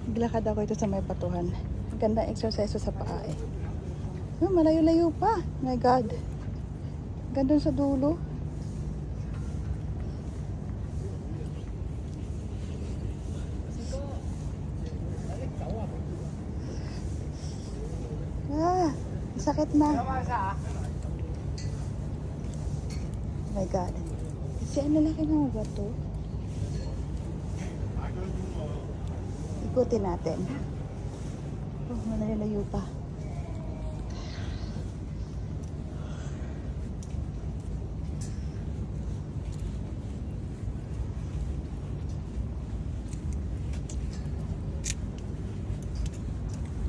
Naglakad ako ito sa may batuhan. Maganda exercise sa paa eh. Oh, malayo-layo pa. My God. Gandun sa dulo. Ah, sakit na. Oh my God. Kasi ang lalaki ng bato. Ikutin natin. Oh, malayo pa.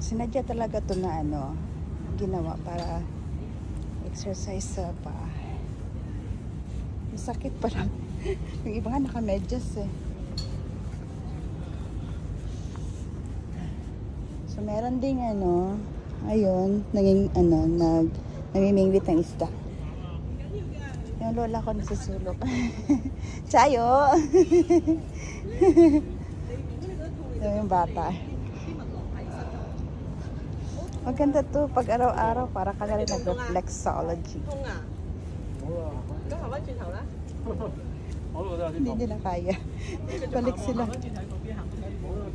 Sinadya talaga to na ano, ginawa para exercise sa paa. Masakit pa lang. Yung iba nga naka-medyas eh. So meron ding ano, ayun, namimingwit ng isda. Yung lola ko nasusulok. Chayo! Yung bata. Maganda to pag araw-araw para ka na rin nag-reflexology. Hindi nila kaya. Balik sila.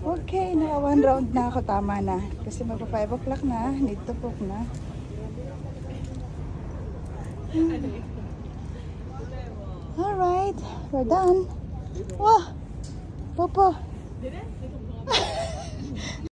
Okay, naka 1 round na ako. Tama na. Kasi magpa 5 o'clock na. Need to cook na. Alright, we're done. Wow! Popo!